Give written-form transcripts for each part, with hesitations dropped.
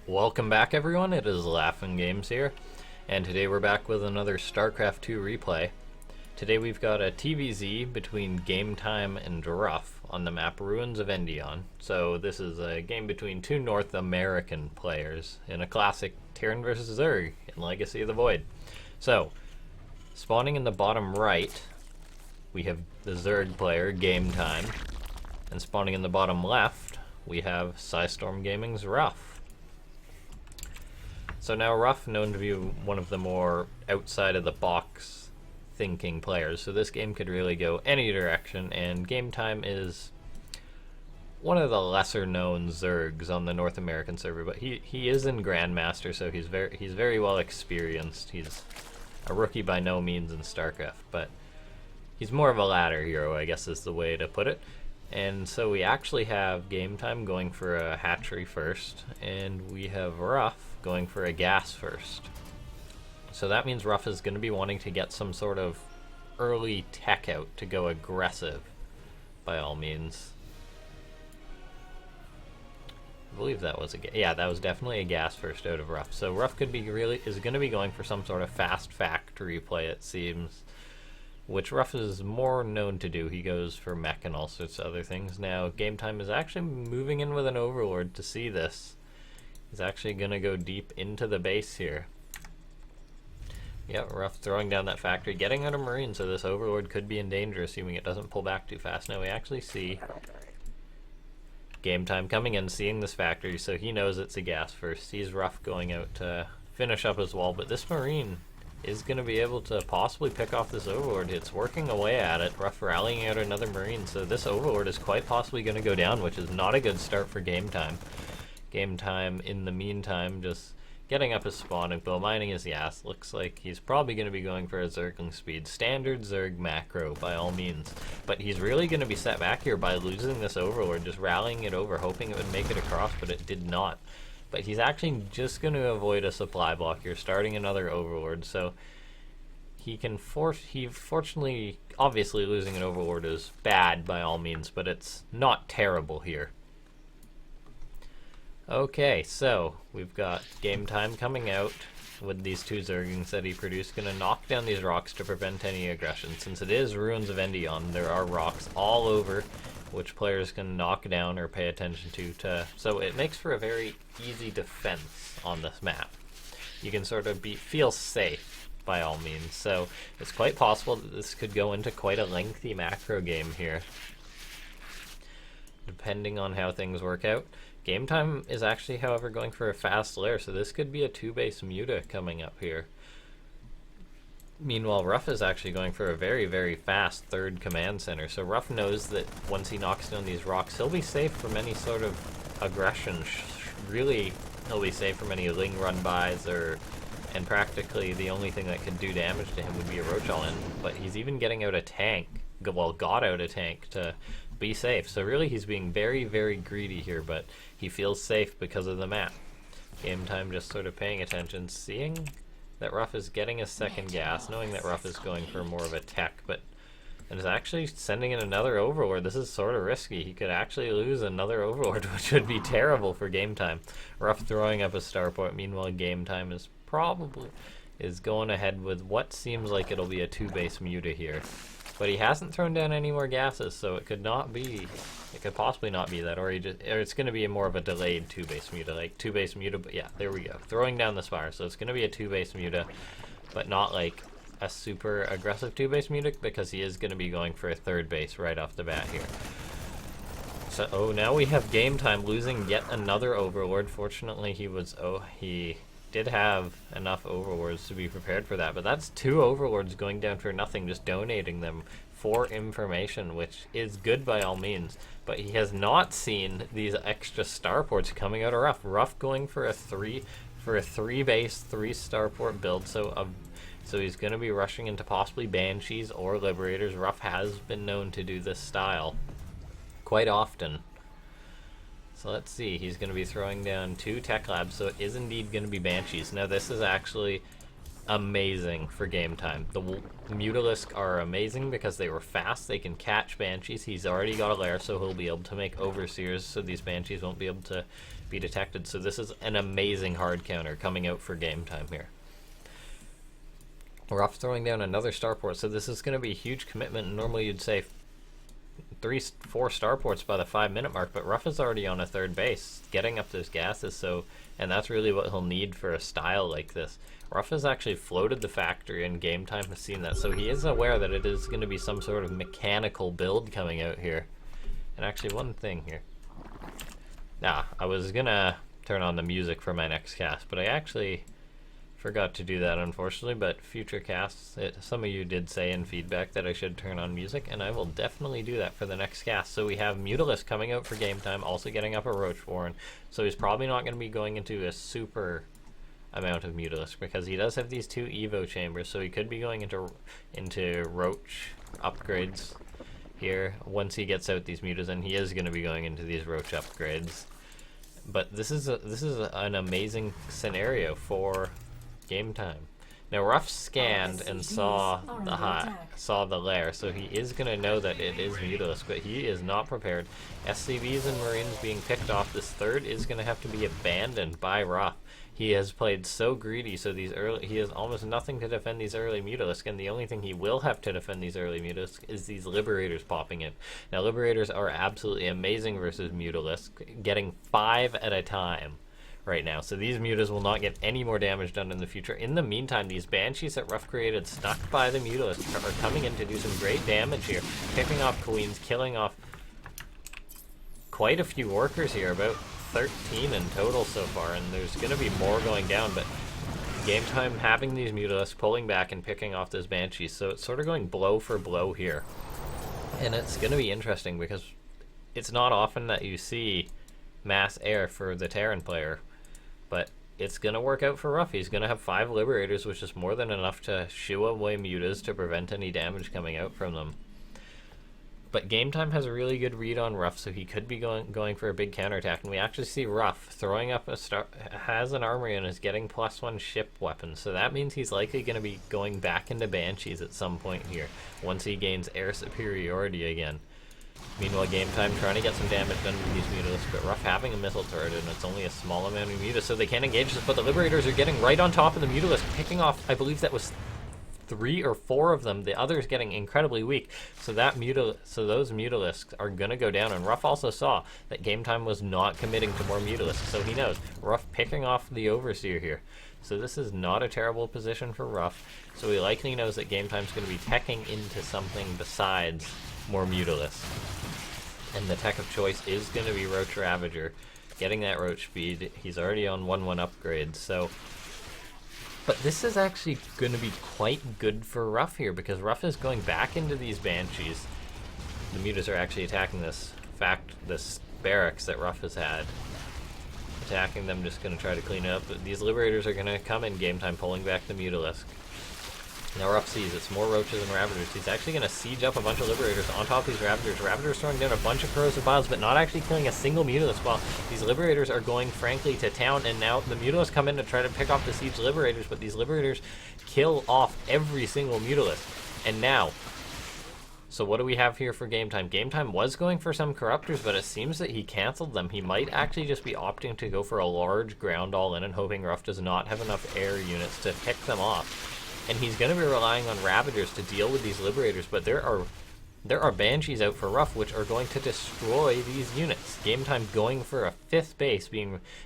Welcome back, everyone. It is LaughNgamez here, and today we're back with another Starcraft 2 replay. Today we've got a TvZ between Gametime and Ruff on the map Ruins of Endion. So this is a game between two North American players in a classic Terran vs. Zerg in Legacy of the Void. So, spawning in the bottom right, we have the Zerg player, Gametime, and spawning in the bottom left, we have Storm Gaming's Ruff. So now Ruff, known to be one of the more outside-of-the-box thinking players, so this game could really go any direction, and Gametime is one of the lesser-known Zergs on the North American server, but he is in Grandmaster, so he's very well experienced. He's a rookie by no means in Starcraft, but he's more of a ladder hero, I guess is the way to put it. And so we actually have Gametime going for a hatchery first, and we have Ruff going for a gas first. So that means Ruff is going to be wanting to get some sort of early tech out to go aggressive, by all means. I believe that was that was definitely a gas first out of Ruff. So Ruff is going to be going for some sort of fast factory play, it seems, which Ruff is more known to do. He goes for mech and all sorts of other things. Now, Gametime is actually moving in with an Overlord to see this. He's actually going to go deep into the base here. Yep, Ruff throwing down that factory, getting out a Marine, so this Overlord could be in danger, assuming it doesn't pull back too fast. Now we actually see Gametime coming in, seeing this factory, so he knows it's a gas first. Sees Ruff going out to finish up his wall, but this Marine is going to be able to possibly pick off this Overlord. It's working away at it. Ruff rallying out another Marine, so this Overlord is quite possibly going to go down, which is not a good start for Gametime. Gametime, in the meantime, just getting up his spawn and bill mining his gas. Looks like he's probably going to be going for a Zergling speed. Standard Zerg macro, by all means. But he's really going to be set back here by losing this Overlord, just rallying it over, hoping it would make it across, but it did not. But he's actually just going to avoid a supply block here, starting another Overlord, so fortunately, obviously losing an Overlord is bad by all means, but it's not terrible here. Okay, so we've got Gametime coming out with these two Zerglings that he produced, going to knock down these rocks to prevent any aggression. Since it is Ruins of Endion, there are rocks all over which players can knock down or pay attention to, so it makes for a very easy defense on this map. You can sort of feel safe by all means, so it's quite possible that this could go into quite a lengthy macro game here, depending on how things work out. Gametime is actually, however, going for a fast lair, so this could be a 2-base Muta coming up here. Meanwhile, Ruff is actually going for a very, very fast third command center, so Ruff knows that once he knocks down these rocks, he'll be safe from any sort of aggression. Really, he'll be safe from any Ling run-bys, and practically the only thing that could do damage to him would be a Roach All-In, but he's even getting out a tank, got out a tank to be safe. So really he's being very, very greedy here, but he feels safe because of the map. Gametime just sort of paying attention, seeing that Ruff is getting a second gas, knowing that Ruff is going for more of a tech, and is actually sending in another Overlord. This is sort of risky. He could actually lose another Overlord, which would be terrible for Gametime. Ruff throwing up a starport. Meanwhile, Gametime is going ahead with what seems like it'll be a 2-base Muta here. But he hasn't thrown down any more gases, so it could possibly not be that, or it's going to be more of a delayed 2-base Muta, like 2-base Muta, but yeah, there we go. Throwing down the Spire, so it's going to be a 2-base Muta, but not like a super aggressive 2-base Muta, because he is going to be going for a 3rd base right off the bat here. So, now we have Gametime losing yet another Overlord. Fortunately, he did have enough Overlords to be prepared for that, but that's 2 Overlords going down for nothing, just donating them for information, which is good by all means. But he has not seen these extra starports coming out of Ruff. Ruff going for a 3-base, 3 starport build, so he's going to be rushing into possibly Banshees or Liberators. Ruff has been known to do this style quite often. So let's see, he's going to be throwing down 2 tech labs, so it is indeed going to be Banshees. Now this is actually amazing for Gametime. The Mutalisk are amazing because they were fast, they can catch Banshees. He's already got a lair, so he'll be able to make Overseers, so these Banshees won't be able to be detected. So this is an amazing hard counter coming out for Gametime here. Ruff throwing down another starport, so this is going to be a huge commitment. Normally you'd say 4 starports by the 5-minute mark, but Ruff is already on a third base, getting up those gases, so, and that's really what he'll need for a style like this. Ruff has actually floated the factory, and Gametime has seen that, so he is aware that it is going to be some sort of mechanical build coming out here. And actually, one thing here. I was going to turn on the music for my next cast, but I actually forgot to do that, unfortunately. But future casts, some of you did say in feedback that I should turn on music, and I will definitely do that for the next cast. So we have Mutalisk coming out for Gametime, also getting up a Roach Warren, so he's probably not going to be going into a super amount of Mutalisk, because he does have these 2 Evo chambers, so he could be going into Roach upgrades here once he gets out these mutas, and he is going to be going into these Roach upgrades. But this is an amazing scenario for Gametime. Now Ruff scanned and saw the lair, so he is going to know that it is Mutalisk, but he is not prepared. SCVs and Marines being picked off. This third is going to have to be abandoned by Ruff. He has played so greedy, so he has almost nothing to defend these early Mutalisk, and the only thing he will have to defend these early Mutalisk is these Liberators popping in. Now Liberators are absolutely amazing versus Mutalisk, getting 5 at a time right now, so these mutas will not get any more damage done in the future. In the meantime, these Banshees that Ruff created stuck by the Mutalisk are coming in to do some great damage here, picking off Queens, killing off quite a few workers here, about 13 in total so far, and there's going to be more going down, but Gametime having these Mutalisks pulling back and picking off those Banshees, so it's sort of going blow for blow here. And it's going to be interesting because it's not often that you see mass air for the Terran player, but it's going to work out for Ruff. He's going to have 5 Liberators, which is more than enough to shoo away mutas to prevent any damage coming out from them. But Gametime has a really good read on Ruff, so he could be going for a big counterattack. And we actually see Ruff throwing up has an armory and is getting +1 ship weapons. So that means he's likely going to be going back into Banshees at some point here, once he gains air superiority again. Meanwhile, Gametime trying to get some damage done with these Mutalisks, but Ruff having a missile turret, and it's only a small amount of mutas, so they can't engage this. But the Liberators are getting right on top of the Mutalisk, picking off, I believe that was 3 or 4 of them, the others getting incredibly weak. So those Mutalisks are going to go down, and Ruff also saw that Gametime was not committing to more Mutalisks, so he knows. Ruff picking off the Overseer here. So this is not a terrible position for Ruff, so he likely knows that Gametime's going to be teching into something besides more Mutalisks. And the tech of choice is going to be Roach Ravager, getting that Roach speed. He's already on 1/1 upgrades, so... But this is actually going to be quite good for Ruff here, because Ruff is going back into these Banshees. The mutas are actually attacking this barracks that Ruff has had. Attacking them, just going to try to clean it up. But these Liberators are going to come in Gametime, pulling back the Mutalisk. Now Ruff sees it's more Roaches and Ravagers. He's actually going to siege up a bunch of Liberators on top of these Ravagers. Ravagers throwing down a bunch of corrosive vials, but not actually killing a single Mutalisk, while these Liberators are going, frankly, to town, and now the Mutalisks come in to try to pick off the siege Liberators, but these Liberators kill off every single Mutalisk. And now, so what do we have here for Gametime? Gametime was going for some Corruptors, but it seems that he canceled them. He might actually just be opting to go for a large ground all-in and hoping Ruff does not have enough air units to pick them off. And he's going to be relying on Ravagers to deal with these Liberators, but there are Banshees out for Ruff, which are going to destroy these units. Gametime going for a 5th base,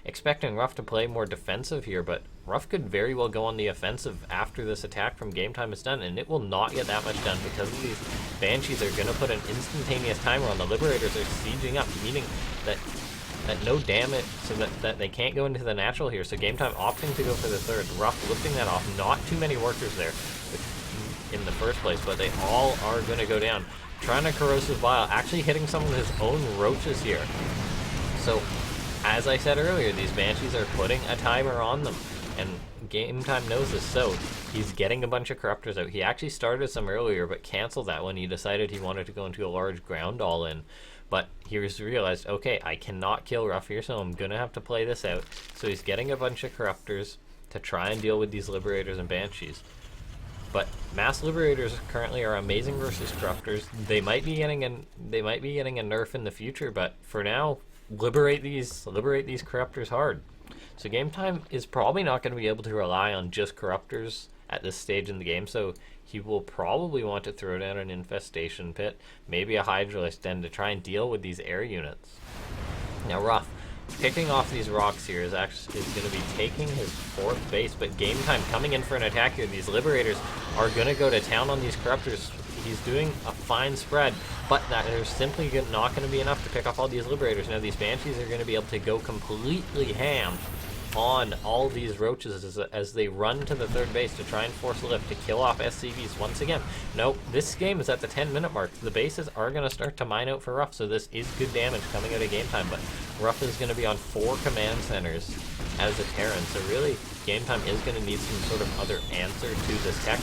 expecting Ruff to play more defensive here, but Ruff could very well go on the offensive after this attack from Gametime is done, and it will not get that much done because of these Banshees are going to put an instantaneous timer on. The Liberators are sieging up, meaning that no damage, so that they can't go into the natural here. So Gametime opting to go for the 3rd. Ruff lifting that off. Not too many workers there in the first place, but they all are going to go down. Trying to Corrosive Vial, actually hitting some of his own Roaches here. So, as I said earlier, these Banshees are putting a timer on them, and Gametime knows this, so he's getting a bunch of Corruptors out. He actually started some earlier, but canceled that when he decided he wanted to go into a large ground all-in. But he's realized, okay, I cannot kill Ruff here, so I'm going to have to play this out. So he's getting a bunch of Corruptors to try and deal with these Liberators and Banshees. But Mass Liberators currently are amazing versus Corruptors. They might be getting a nerf in the future, but for now, liberate these corruptors hard. So Gametime is probably not going to be able to rely on just corruptors at this stage in the game, so he will probably want to throw down an infestation pit, maybe a hydralisk den to try and deal with these air units. Now Ruff, picking off these rocks here is going to be taking his 4th base, but Gametime coming in for an attack here. These Liberators are going to go to town on these corruptors. He's doing a fine spread, but there's simply not going to be enough to pick off all these Liberators. Now these Banshees are going to be able to go completely ham on all these roaches as they run to the 3rd base to try and force a lift to kill off SCVs once again. Nope, this game is at the 10-minute mark. The bases are going to start to mine out for Ruff, so this is good damage coming out of Gametime, but Ruff is going to be on 4 command centers as a Terran, so really Gametime is going to need some sort of other answer to this tech.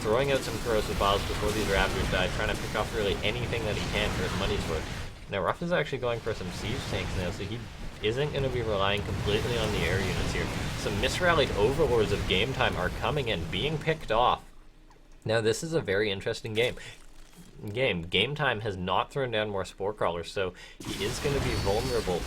Throwing out some corrosive bombs before these raptors die, trying to pick off really anything that he can for his money's worth. Now Ruff is actually going for some siege tanks now, so he isn't going to be relying completely on the air units here. Some misrallied overlords of Gametime are coming in, being picked off. Now this is a very interesting game. Gametime has not thrown down more spore crawlers, so he is going to be vulnerable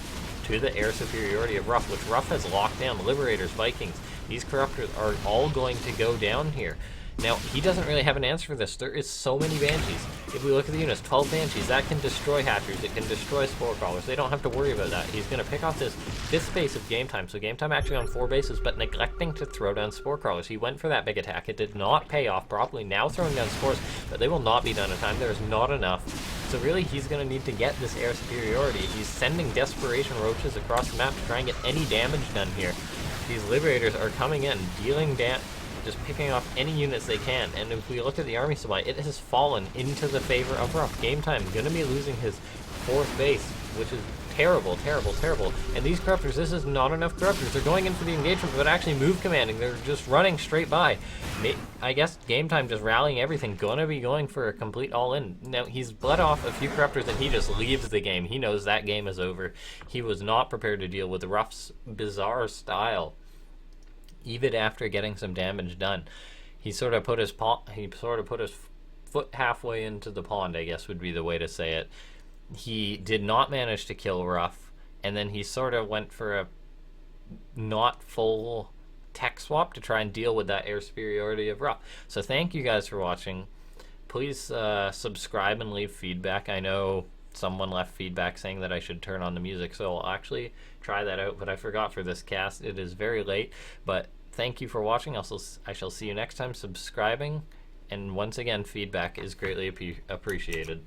to the air superiority of Ruff, which Ruff has locked down. Liberators, Vikings, these corruptors are all going to go down here. Now, he doesn't really have an answer for this. There is so many Banshees. If we look at the units, 12 Banshees, that can destroy Hatchers, it can destroy Spore Crawlers. They don't have to worry about that. He's going to pick off this 5th base of Gametime. So Gametime actually on 4 bases, but neglecting to throw down Spore Crawlers. He went for that big attack. It did not pay off properly. Now throwing down Spores, but they will not be done in time. There is not enough. So really, he's going to need to get this air superiority. He's sending Desperation Roaches across the map to try and get any damage done here. These Liberators are coming in, dealing damage, just picking off any units they can, and if we look at the army supply, it has fallen into the favor of Ruff. Gametime going to be losing his 4th base, which is terrible, terrible, terrible. And these corruptors, this is not enough corruptors. They're going in for the engagement, but actually move commanding. They're just running straight by. I guess Gametime just rallying everything, gonna be going for a complete all-in. Now, he's bled off a few corruptors, and he just leaves the game. He knows that game is over. He was not prepared to deal with Ruff's bizarre style. Even after getting some damage done, he sort of put his foot halfway into the pond, I guess would be the way to say it. He did not manage to kill Ruff, and then he sort of went for a not full tech swap to try and deal with that air superiority of Ruff. So thank you guys for watching. Please subscribe and leave feedback. I know someone left feedback saying that I should turn on the music, so I'll actually try that out, but I forgot for this cast. It is very late, but thank you for watching. I shall see you next time. Subscribing, and once again, feedback is greatly appreciated.